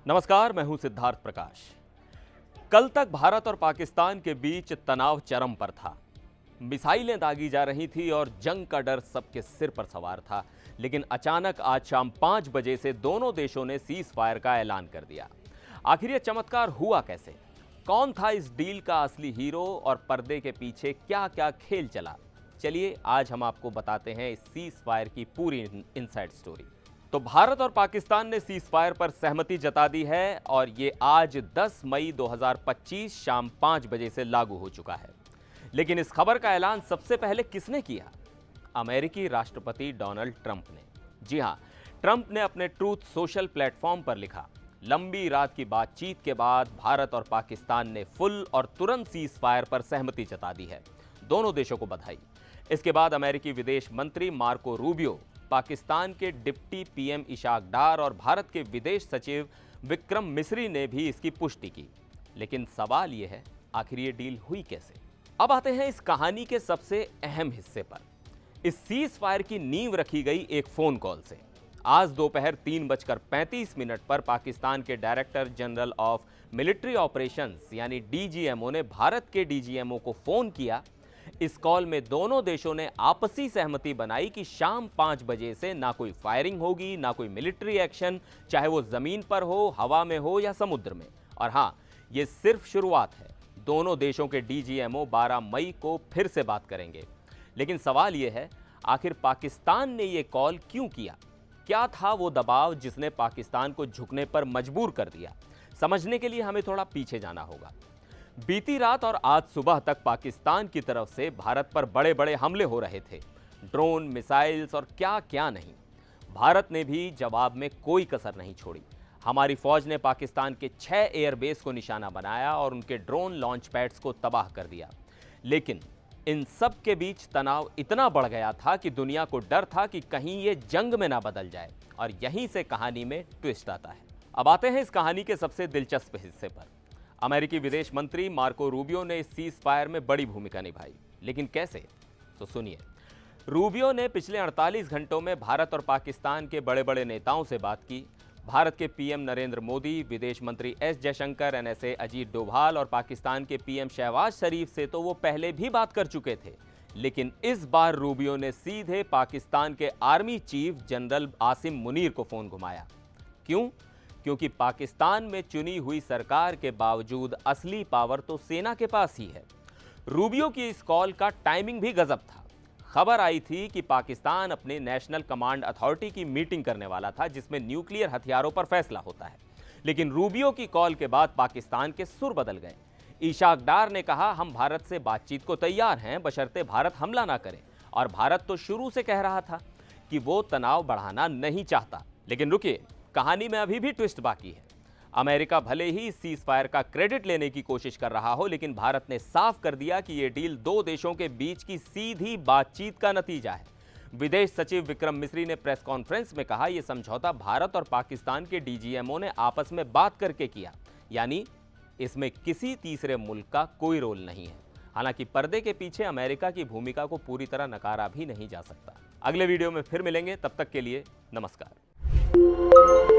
नमस्कार, मैं हूं सिद्धार्थ प्रकाश। कल तक भारत और पाकिस्तान के बीच तनाव चरम पर था। मिसाइलें दागी जा रही थी और जंग का डर सबके सिर पर सवार था। लेकिन अचानक आज शाम 5 बजे से दोनों देशों ने सीज फायर का ऐलान कर दिया। आखिर यह चमत्कार हुआ कैसे? कौन था इस डील का असली हीरो और पर्दे के पीछे क्या क्या खेल चला? चलिए आज हम आपको बताते हैं इस सीज फायर की पूरी इनसाइड स्टोरी। तो भारत और पाकिस्तान ने सीज फायर पर सहमति जता दी है और ये आज 10 मई 2025 शाम 5 बजे से लागू हो चुका है। लेकिन इस खबर का ऐलान सबसे पहले किसने किया? अमेरिकी राष्ट्रपति डोनाल्ड ट्रंप ने। जी हां, ट्रंप ने अपने ट्रूथ सोशल प्लेटफॉर्म पर लिखा, लंबी रात की बातचीत के बाद भारत और पाकिस्तान ने फुल और तुरंत सीज फायर पर सहमति जता दी है। दोनों देशों को बधाई। इसके बाद अमेरिकी विदेश मंत्री मार्को रूबियो, पाकिस्तान के डिप्टी पीएम इशाक डार और भारत के विदेश सचिव विक्रम मिस्री ने भी इसकी पुष्टि की। लेकिन सवाल यह है, आखिर ये डील हुई कैसे? अब आते हैं इस कहानी के सबसे अहम हिस्से पर। इस सीज फायर की नींव रखी गई एक फोन कॉल से। आज दोपहर 3:35 पर पाकिस्तान के director general of military operations यानी डीजीएमओ ने भारत के डीजीएमओ को फोन किया। इस कॉल में दोनों देशों ने आपसी सहमति बनाई कि शाम 5 बजे से ना कोई फायरिंग होगी, ना कोई मिलिट्री एक्शन, चाहे वो जमीन पर हो, हवा में हो या समुद्र में। और हां, ये सिर्फ शुरुआत है। दोनों देशों के डीजीएमओ 12 मई को फिर से बात करेंगे। लेकिन सवाल यह है, आखिर पाकिस्तान ने यह कॉल क्यों किया? क्या था वो दबाव जिसने पाकिस्तान को झुकने पर मजबूर कर दिया? समझने के लिए हमें थोड़ा पीछे जाना होगा। बीती रात और आज सुबह तक पाकिस्तान की तरफ से भारत पर बड़े बड़े हमले हो रहे थे, ड्रोन, मिसाइल्स और क्या क्या नहीं। भारत ने भी जवाब में कोई कसर नहीं छोड़ी। हमारी फौज ने पाकिस्तान के 6 एयरबेस को निशाना बनाया और उनके ड्रोन लॉन्च पैड्स को तबाह कर दिया। लेकिन इन सब के बीच तनाव इतना बढ़ गया था कि दुनिया को डर था कि कहीं ये जंग में ना बदल जाए। और यहीं से कहानी में ट्विस्ट आता है। अब आते हैं इस कहानी के सबसे दिलचस्प हिस्से पर। अमेरिकी विदेश मंत्री मार्को रूबियो ने इस सीज फायर में बड़ी भूमिका निभाई। लेकिन कैसे? तो सुनिए। रूबियो ने पिछले 48 घंटों में भारत और पाकिस्तान के बड़े बड़े नेताओं से बात की। भारत के पीएम नरेंद्र मोदी, विदेश मंत्री एस जयशंकर, एनएसए अजीत डोभाल और पाकिस्तान के पीएम शहबाज शरीफ से तो वो पहले भी बात कर चुके थे। लेकिन इस बार रूबियो ने सीधे पाकिस्तान के army chief general Asim Munir को फोन घुमाया। क्यों? क्योंकि पाकिस्तान में चुनी हुई सरकार के बावजूद असली पावर तो सेना के पास ही है। रूबियो की इस कॉल का टाइमिंग भी गजब था। खबर आई थी कि पाकिस्तान अपने नेशनल कमांड अथॉरिटी की मीटिंग करने वाला था, जिसमें न्यूक्लियर हथियारों पर फैसला होता है। लेकिन रूबियो की कॉल के बाद पाकिस्तान के सुर बदल गए। इशाक डार ने कहा, हम भारत से बातचीत को तैयार हैं, बशर्ते भारत हमला ना करे। और भारत तो शुरू से कह रहा था कि वो तनाव बढ़ाना नहीं चाहता। लेकिन रुकिए, कहानी में अभी भी ट्विस्ट बाकी है। अमेरिका भले ही सीज फायर का क्रेडिट लेने की कोशिश कर रहा हो, लेकिन भारत ने साफ कर दिया कि यह डील दो देशों के बीच की सीधी बातचीत का नतीजा है। विदेश सचिव विक्रम मिस्री ने प्रेस कॉन्फ्रेंस में कहा, यह समझौता भारत और पाकिस्तान के डीजीएमओ ने आपस में बात करके किया, यानी इसमें किसी तीसरे मुल्क का कोई रोल नहीं है। हालांकि पर्दे के पीछे अमेरिका की भूमिका को पूरी तरह नकारा भी नहीं जा सकता। अगले वीडियो में फिर मिलेंगे, तब तक के लिए नमस्कार।